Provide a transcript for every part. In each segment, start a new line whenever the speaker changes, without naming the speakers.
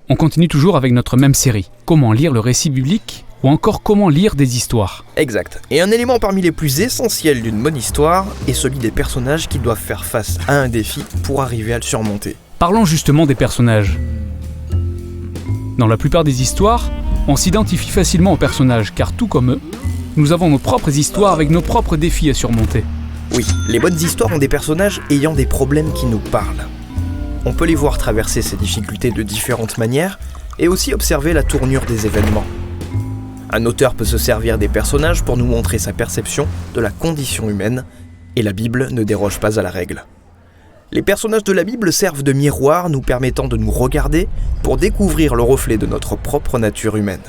On continue toujours avec notre même série. Comment lire le récit biblique ou encore comment lire des histoires.
Exact. Et un élément parmi les plus essentiels d'une bonne histoire est celui des personnages qui doivent faire face à un défi pour arriver à le surmonter.
Parlons justement des personnages. Dans la plupart des histoires, on s'identifie facilement aux personnages car tout comme eux, nous avons nos propres histoires avec nos propres défis à surmonter.
Oui, les bonnes histoires ont des personnages ayant des problèmes qui nous parlent. On peut les voir traverser ces difficultés de différentes manières et aussi observer la tournure des événements. Un auteur peut se servir des personnages pour nous montrer sa perception de la condition humaine, et la Bible ne déroge pas à la règle. Les personnages de la Bible servent de miroir nous permettant de nous regarder pour découvrir le reflet de notre propre nature humaine.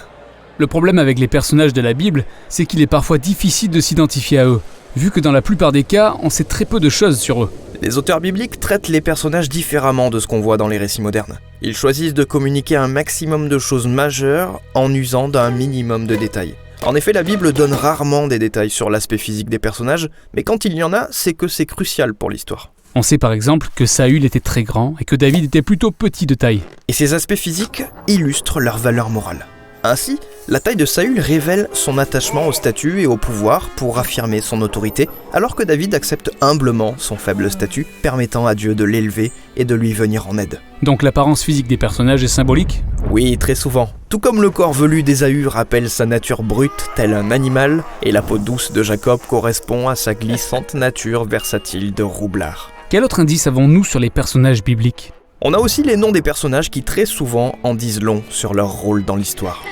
Le problème avec les personnages de la Bible, c'est qu'il est parfois difficile de s'identifier à eux, vu que dans la plupart des cas, on sait très peu de choses sur eux.
Les auteurs bibliques traitent les personnages différemment de ce qu'on voit dans les récits modernes. Ils choisissent de communiquer un maximum de choses majeures en usant d'un minimum de détails. En effet, la Bible donne rarement des détails sur l'aspect physique des personnages, mais quand il y en a, c'est que c'est crucial pour l'histoire.
On sait par exemple que Saül était très grand et que David était plutôt petit de taille.
Et ces aspects physiques illustrent leur valeur morale. Ainsi, la taille de Saül révèle son attachement au statut et au pouvoir pour affirmer son autorité, alors que David accepte humblement son faible statut, permettant à Dieu de l'élever et de lui venir en aide.
Donc l'apparence physique des personnages est symbolique ?
Oui, très souvent. Tout comme le corps velu d'Ésaü rappelle sa nature brute, tel un animal, et la peau douce de Jacob correspond à sa glissante nature versatile de roublard.
Quel autre indice avons-nous sur les personnages bibliques ?
On a aussi les noms des personnages qui très souvent en disent long sur leur rôle dans l'histoire.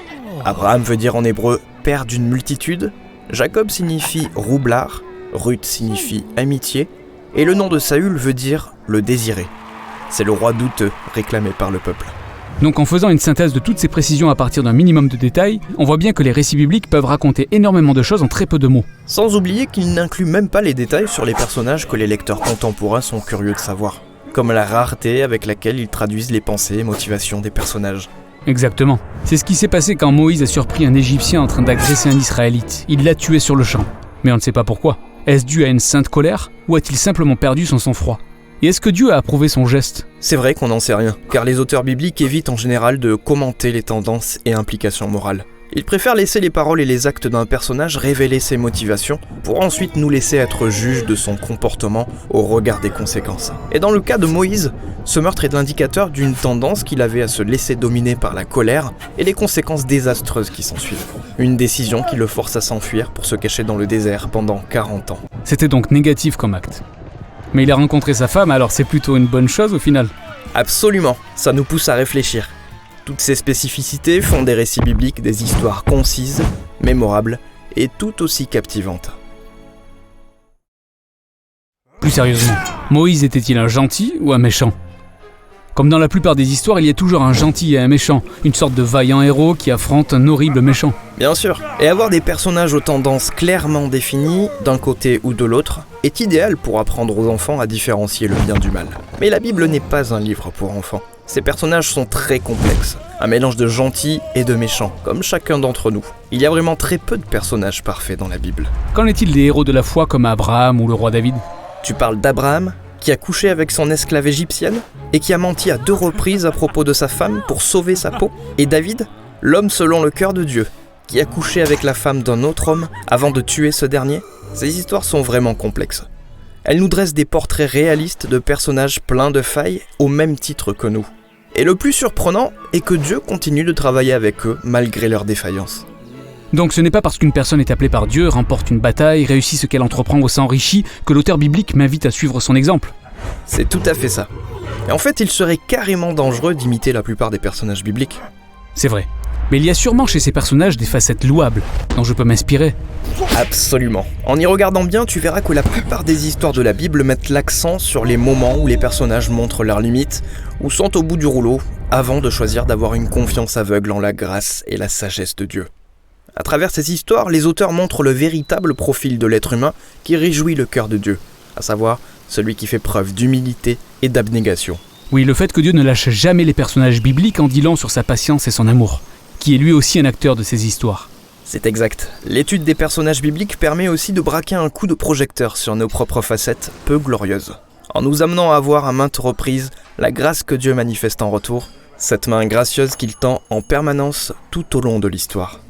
Abraham veut dire en hébreu « père d'une multitude », Jacob signifie « roublard », Ruth signifie « amitié », et le nom de Saül veut dire « le désiré ». C'est le roi douteux réclamé par le peuple.
Donc en faisant une synthèse de toutes ces précisions à partir d'un minimum de détails, on voit bien que les récits bibliques peuvent raconter énormément de choses en très peu de mots.
Sans oublier qu'ils n'incluent même pas les détails sur les personnages que les lecteurs contemporains sont curieux de savoir, comme la rareté avec laquelle ils traduisent les pensées et motivations des personnages.
Exactement. C'est ce qui s'est passé quand Moïse a surpris un Égyptien en train d'agresser un Israélite. Il l'a tué sur le champ. Mais on ne sait pas pourquoi. Est-ce dû à une sainte colère ou a-t-il simplement perdu son sang-froid ? Et est-ce que Dieu a approuvé son geste ?
C'est vrai qu'on n'en sait rien, car les auteurs bibliques évitent en général de commenter les tendances et implications morales. Ils préfèrent laisser les paroles et les actes d'un personnage révéler ses motivations, pour ensuite nous laisser être juges de son comportement au regard des conséquences. Et dans le cas de Moïse, ce meurtre est l'indicateur d'une tendance qu'il avait à se laisser dominer par la colère et les conséquences désastreuses qui s'ensuivent. Une décision qui le force à s'enfuir pour se cacher dans le désert pendant 40 ans.
C'était donc négatif comme acte. Mais il a rencontré sa femme, alors c'est plutôt une bonne chose au final.
Absolument, ça nous pousse à réfléchir. Toutes ces spécificités font des récits bibliques des histoires concises, mémorables et tout aussi captivantes.
Plus sérieusement, Moïse était-il un gentil ou un méchant ? Comme dans la plupart des histoires, il y a toujours un gentil et un méchant, une sorte de vaillant héros qui affronte un horrible méchant.
Bien sûr, et avoir des personnages aux tendances clairement définies, d'un côté ou de l'autre, est idéal pour apprendre aux enfants à différencier le bien du mal. Mais la Bible n'est pas un livre pour enfants. Ces personnages sont très complexes, un mélange de gentils et de méchants, comme chacun d'entre nous. Il y a vraiment très peu de personnages parfaits dans la Bible.
Qu'en est-il des héros de la foi comme Abraham ou le roi David ?
Tu parles d'Abraham, qui a couché avec son esclave égyptienne, et qui a menti à 2 reprises à propos de sa femme pour sauver sa peau. Et David, l'homme selon le cœur de Dieu, qui a couché avec la femme d'un autre homme avant de tuer ce dernier. Ces histoires sont vraiment complexes. Elles nous dressent des portraits réalistes de personnages pleins de failles au même titre que nous. Et le plus surprenant est que Dieu continue de travailler avec eux malgré leurs défaillances.
Donc ce n'est pas parce qu'une personne est appelée par Dieu, remporte une bataille, réussit ce qu'elle entreprend ou s'enrichit, que l'auteur biblique m'invite à suivre son exemple.
C'est tout à fait ça. Et en fait, il serait carrément dangereux d'imiter la plupart des personnages bibliques.
C'est vrai. Mais il y a sûrement chez ces personnages des facettes louables, dont je peux m'inspirer.
Absolument. En y regardant bien, tu verras que la plupart des histoires de la Bible mettent l'accent sur les moments où les personnages montrent leurs limites, ou sont au bout du rouleau, avant de choisir d'avoir une confiance aveugle en la grâce et la sagesse de Dieu. À travers ces histoires, les auteurs montrent le véritable profil de l'être humain qui réjouit le cœur de Dieu, à savoir celui qui fait preuve d'humilité et d'abnégation.
Oui, le fait que Dieu ne lâche jamais les personnages bibliques en dit long sur sa patience et son amour, qui est lui aussi un acteur de ces histoires.
C'est exact. L'étude des personnages bibliques permet aussi de braquer un coup de projecteur sur nos propres facettes peu glorieuses, en nous amenant à voir à maintes reprises la grâce que Dieu manifeste en retour, cette main gracieuse qu'il tend en permanence tout au long de l'histoire.